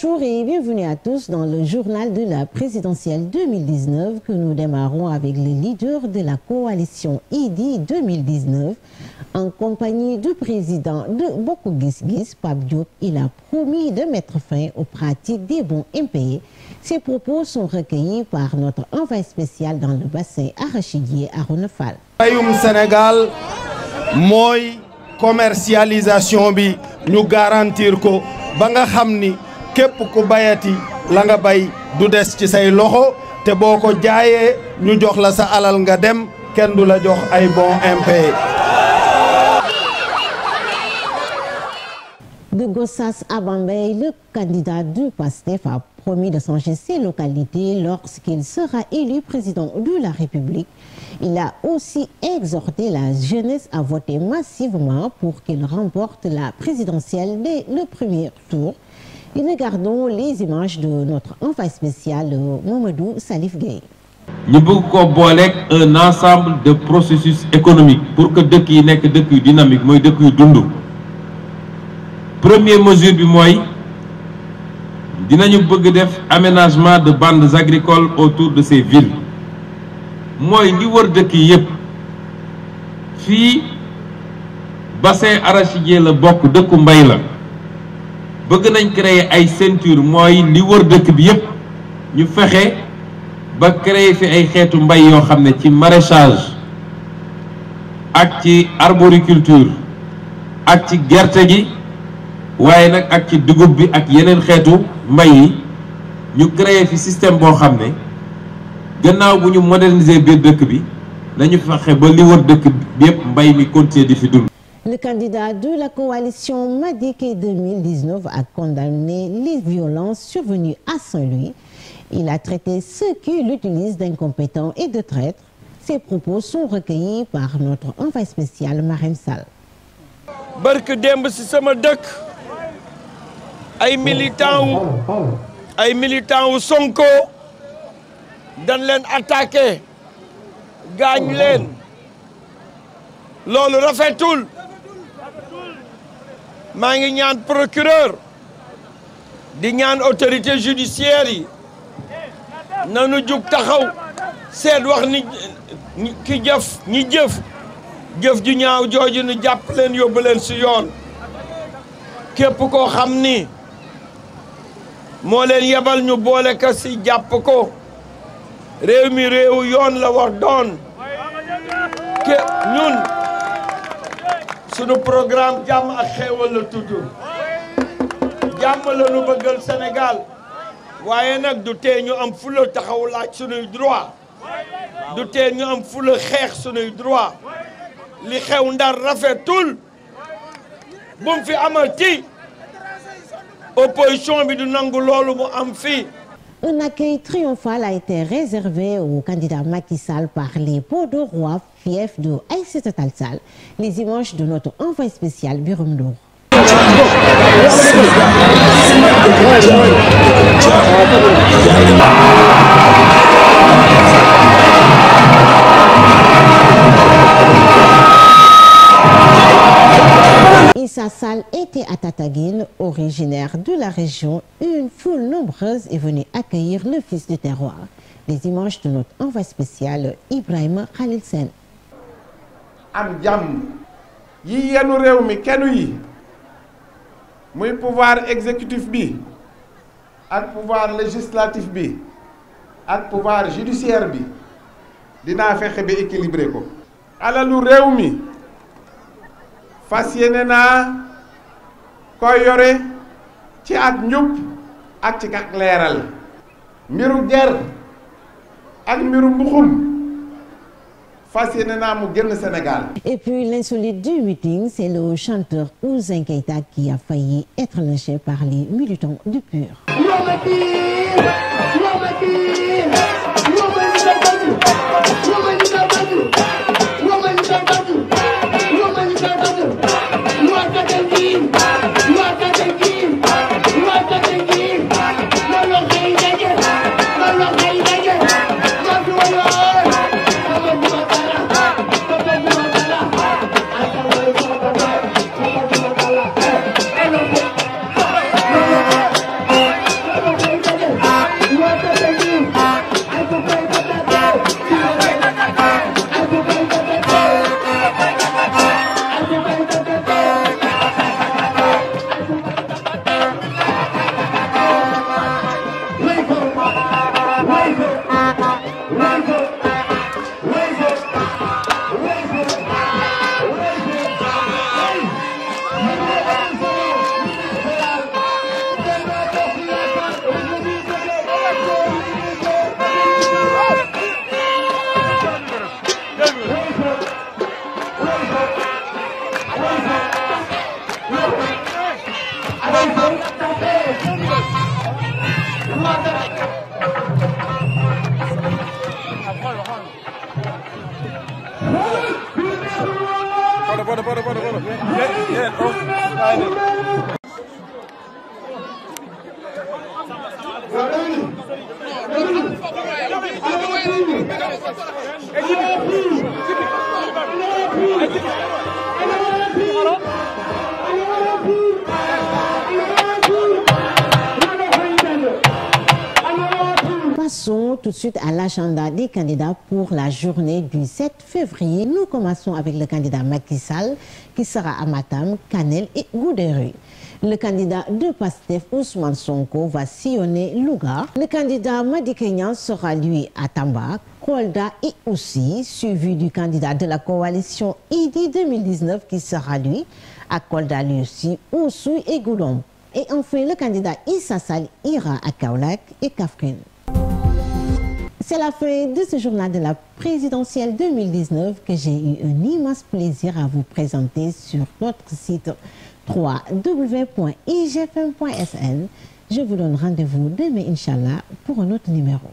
Bonjour et bienvenue à tous dans le journal de la présidentielle 2019 que nous démarrons avec les leaders de la coalition Idy 2019 en compagnie du président de Bokk Gis Gis, Pape Diop. Il a promis de mettre fin aux pratiques des bons impayés. Ces propos sont recueillis par notre envoyé spécial dans le bassin arachidier Arona Fall. Royaume Sénégal mooy commercialisation bi ñu garantir ko ba nga xam ni képp ku bayati la nga bay du des ci say loxo te boo ko jaayee ñu jox la sa alal nga dem kenn du la jox ay bons impayés. De Gossas à Bambey, le candidat du PASTEF a promis de changer ces localités lorsqu'il sera élu président de la République. Il a aussi exhorté la jeunesse à voter massivement pour qu'il remporte la présidentielle dès le premier tour. Et regardons les images de notre envoyé spécial Mamadou Salif Gueye. Nous voulons un ensemble de processus économiques pour que dëkk yi nekk dëkk yu dynamique mooy dëkk yu dund. Première mesure bi mooy dinañu bëgg def aménagement de bandes agricoles autour de ces villes. Mooy li wër dëkk yi yépp fii bassin arachidier la bokk dëkku mbay la bëgg nañ créer ay ceinture mooy li wër dëkk bi yépp ñu fexe ba créer fi ay xeetu mbay yoo xam ne ci maraîchage ak ci arboriculture ak ci gerte gi waaye nag ak ci dugub bi ak yeneen xeetu mbay yi ñu créer fi système boo xam ne gannaaw bu ñu moderniser biir dëkk bi nañu fexe ba li wër dëkk bi yépp mbay mi continuer di fi dund. Le candidat de la coalition Madické 2019 a condamné les violences survenues à Saint-Louis. Il a traité ceux qui l'utilisent d'incompétents et de traîtres. Ces propos sont recueillis par notre envoyé spécial Marème Sall. barke démb ci sama dëkk ay militants wu Sonko dañ leen attaqué gaañ leen loolu rafetul maa ngi ñaan procureur di ñaan autorité judiciaire yi nanu jug taxaw seet wax ni ki jëf ju ñaaw jooju nu jàpp leen yóbbu leen si yoon képp koo xam ni moo leen yebal ñu boole ka si jàpp ko réew mi réewu yoon la wax doon ke ñun sunu programme jàmm ak xéewal la tudd jàmm la nu bëggal Sénégal waaye nag du tee ñu am fula taxaw laaj sunuy droit du tee ñu am fula xeex sunuy droit li xew Ndar rafetul bu mu fi amati opposition bi du nangu loolu mu am fii. Un accueil triomphal a été réservé au candidat Macky Sall par les Podorois, fief de Aïssata Tall Sall. Les images de notre envoyé spécial Biram Ndour. Issa Sall était à Tataguine, originaire de la région. Une foule nombreuse est venue accueillir le fils du terroir. Les images de notre envoyé spécial Ibrahima Khalil Sène. am jàmm yi yenu réew mi kenn yi muy pouvoir exécutif bi ak pouvoir législatif bi ak pouvoir judiciaire bi dinaa fexe ba équilibré ko. alalu réew mi fas yéene naa koy yore ci ak njub ak ci ak leeral mbiru ger ak mbiru mbuxum fas yéene naa mu génn Sénégal. Et puis l'insolite du meeting, c'est le chanteur Ouzin Keita qui a failli être lynché par les militants du PUR. Passons tout de suite à l'agenda des candidats pour la journée du 7 février. Nous commençons avec le candidat Macky Sall qui sera à Matam, Kanel et Goudéré. Le candidat de PASTEF Ousmane Sonko va sillonner Louga. Le candidat Madické Niang sera lui à Tamba, Kolda et aussi suivi du candidat de la coalition IDI 2019 qui sera lui à Kolda lui aussi, Oussouye et Goudomp. Et enfin le candidat Issa Sall ira à Kaolack et Kaffrine. C'est la fin de ce journal de la présidentielle 2019 que j'ai eu un immense plaisir à vous présenter sur notre site www.igfm.sn. Je vous donne rendez-vous demain, Inch'Allah, pour un autre numéro.